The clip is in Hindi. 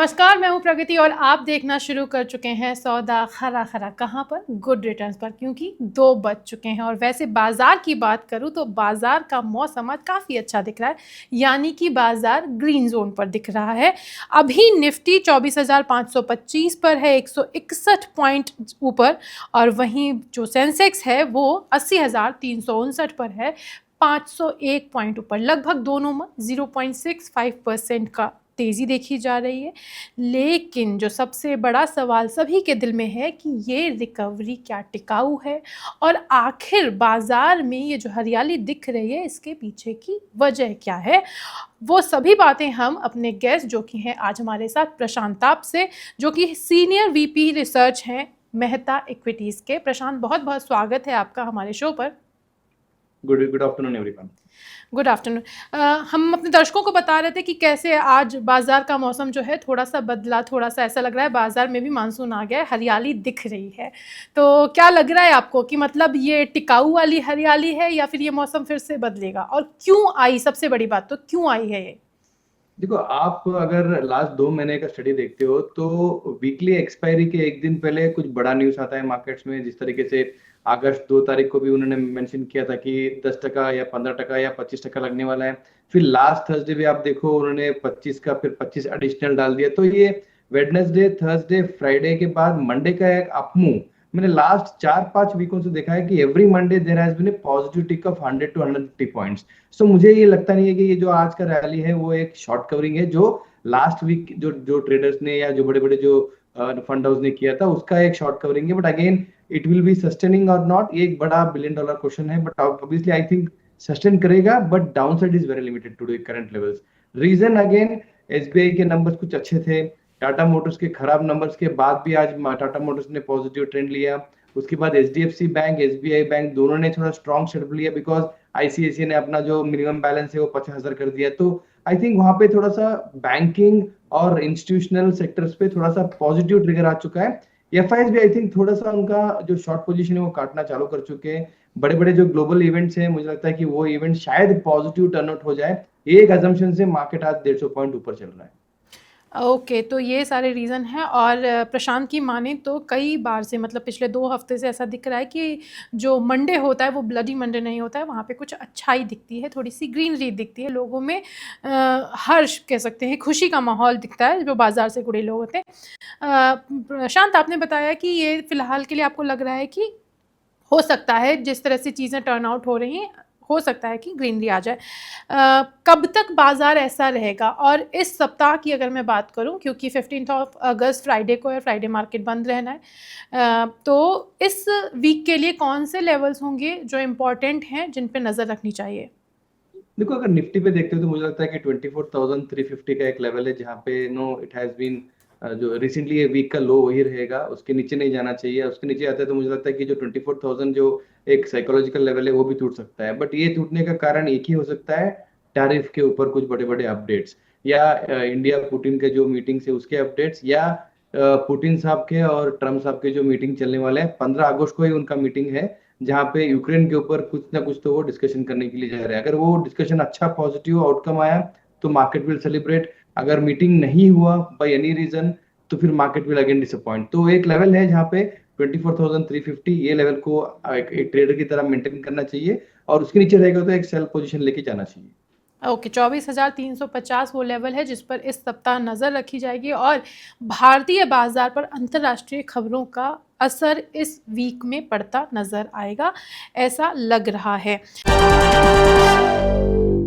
नमस्कार, मैं हूँ प्रगति और आप देखना शुरू कर चुके हैं सौदा खरा खरा। कहाँ पर? गुड रिटर्न्स पर, क्योंकि 2 बज चुके हैं। और वैसे बाजार की बात करूँ तो बाजार का मौसम आज काफ़ी अच्छा दिख रहा है, यानी कि बाजार ग्रीन जोन पर दिख रहा है। अभी निफ्टी 24,525 पर है, 161 पॉइंट ऊपर, और वहीं जो सेंसेक्स है वो 80,359 पर है, 501 पॉइंट ऊपर। लगभग दोनों में 0.65% का तेज़ी देखी जा रही है। लेकिन जो सबसे बड़ा सवाल सभी के दिल में है कि ये रिकवरी क्या टिकाऊ है, और आखिर बाजार में ये जो हरियाली दिख रही है इसके पीछे की वजह क्या है। वो सभी बातें हम अपने गेस्ट जो कि हैं आज हमारे साथ प्रशांताप से, जो कि सीनियर वीपी रिसर्च हैं मेहता इक्विटीज़ के। प्रशांत, बहुत बहुत स्वागत है आपका हमारे शो पर। Good afternoon everyone. Good afternoon. हम अपने दर्शकों को बता रहे थे कि कैसे आज बाजार का मौसम जो है थोड़ा सा बदला, थोड़ा सा ऐसा लग रहा है बाजार में भी मानसून आ गया है, हरियाली दिख रही है। तो क्या लग रहा है आपको कि मतलब ये टिकाऊ वाली हरियाली है या फिर ये मौसम फिर से बदलेगा, और क्यों आई? सबसे बड़ी बात तो क्यों आई है ये? देखो, आप अगर लास्ट 2 महीने का स्टडी देखते हो तो वीकली एक्सपायरी के एक दिन पहले कुछ बड़ा न्यूज आता है मार्केट्स में। जिस तरीके से अगस्त 2 तारीख को भी उन्होंने मेंशन किया था कि 10% या 15% या 25% लगने वाला है। फिर लास्ट थर्सडे भी आप देखो, उन्होंने 25 का फिर 25 एडिशनल डाल दिया। तो ये वेडनेसडे, थर्सडे, फ्राइडे के बाद मंडे का एक अपमूव मैंने लास्ट 4-5 वीकों से देखा है कि every Monday there has been a positive tick of 100 to 150 points. So मुझे ये लगता नहीं है कि ये जो आज का रैली है वो एक शॉर्ट कवरिंग है, जो लास्ट वीक जो जो ट्रेडर्स ने या जो बड़े बड़े जो फंड हाउस ने किया था उसका एक शॉर्ट कवरिंग है। But again, it will be sustaining और नॉट, ये एक बड़ा $1 बिलियन क्वेश्चन है। But obviously I think sustain करेगा, but downside is very limited to current levels. Reason again, SBI के नंबर्स कुछ अच्छे थे। टाटा मोटर्स के खराब नंबर्स के बाद भी आज टाटा मोटर्स ने पॉजिटिव ट्रेंड लिया। उसके बाद एचडीएफसी बैंक, एसबीआई बैंक दोनों ने थोड़ा स्ट्रॉन्ग स्टेप लिया, बिकॉज आईसीआईसीआई ने अपना जो मिनिमम बैलेंस है वो 50,000 कर दिया। तो आई थिंक वहां पे थोड़ा सा बैंकिंग और इंस्टीट्यूशनल सेक्टर्स पे थोड़ा सा पॉजिटिव ट्रिगर आ चुका है। एफआईएस भी आई थिंक थोड़ा सा उनका जो शॉर्ट पोजीशन है वो काटना चालू कर चुके हैं। बड़े बड़े जो ग्लोबल इवेंट्स हैं, मुझे लगता है कि वो इवेंट शायद पॉजिटिव टर्न आउट हो जाए। ये एक अजम्पशन से मार्केट आज 150 पॉइंट ऊपर चल रहा है। ओके, तो ये सारे रीज़न हैं। और प्रशांत की माने तो कई बार से, मतलब पिछले 2 हफ्ते से ऐसा दिख रहा है कि जो मंडे होता है वो ब्लडी मंडे नहीं होता है, वहाँ पे कुछ अच्छाई दिखती है, थोड़ी सी ग्रीनरी दिखती है, लोगों में हर्ष कह सकते हैं, खुशी का माहौल दिखता है जो बाजार से जुड़े लोग होते हैं। प्रशांत, आपने बताया कि ये फिलहाल के लिए आपको लग रहा है कि हो सकता है जिस तरह से चीज़ें टर्न आउट हो रही हैं, हो सकता है कि ग्रीनरी आ जाए। कब तक बाजार ऐसा रहेगा? और इस सप्ताह की अगर मैं बात करूं, क्योंकि 15 अगस्त फ्राइडे को है, फ्राइडे मार्केट बंद रहना है, तो इस वीक के लिए कौन से लेवल्स होंगे जो इम्पोर्टेंट हैं, जिन पे नज़र रखनी चाहिए? देखो, अगर निफ्टी पे देखते हो तो मुझे लगता है कि 24,350 का एक लेवल है जहाँ पे नो इट हैज बीन, जो रिसेंटली ये वीक का लो वही रहेगा, उसके नीचे नहीं जाना चाहिए। उसके नीचे आता है तो मुझे लगता है कि जो 24,000 जो एक साइकोलॉजिकल लेवल है वो भी टूट सकता है। बट ये टूटने का कारण एक ही हो सकता है, टैरिफ के ऊपर कुछ बड़े बड़े अपडेट्स, या इंडिया पुतिन के जो मीटिंग है उसके अपडेट्स, या पुतिन साहब के और ट्रम्प साहब के जो मीटिंग चलने वाले हैं। 15 अगस्त को ही उनका मीटिंग है जहाँ पे यूक्रेन के ऊपर कुछ ना कुछ तो वो डिस्कशन करने के लिए जा रहे हैं। अगर वो डिस्कशन अच्छा पॉजिटिव आउटकम आया तो मार्केट विल सेलिब्रेट। अगर मीटिंग नहीं हुआ बाय एनी रीजन तो फिर मार्केट विल अगेन डिसअपॉइंट। तो एक लेवल है जहाँ पे 24,350, ये लेवल को एक ट्रेडर की तरह मेंटेन करना चाहिए, और उसके नीचे रहेगा तो एक सेल पोजीशन लेके जाना चाहिए। ओके, 24,350 वो लेवल है जिस पर इस सप्ताह नज़र रखी जाएगी। और भारतीय बाजार पर अंतर्राष्ट्रीय खबरों का असर इस वीक में पड़ता नज़र आएगा, ऐसा लग रहा है।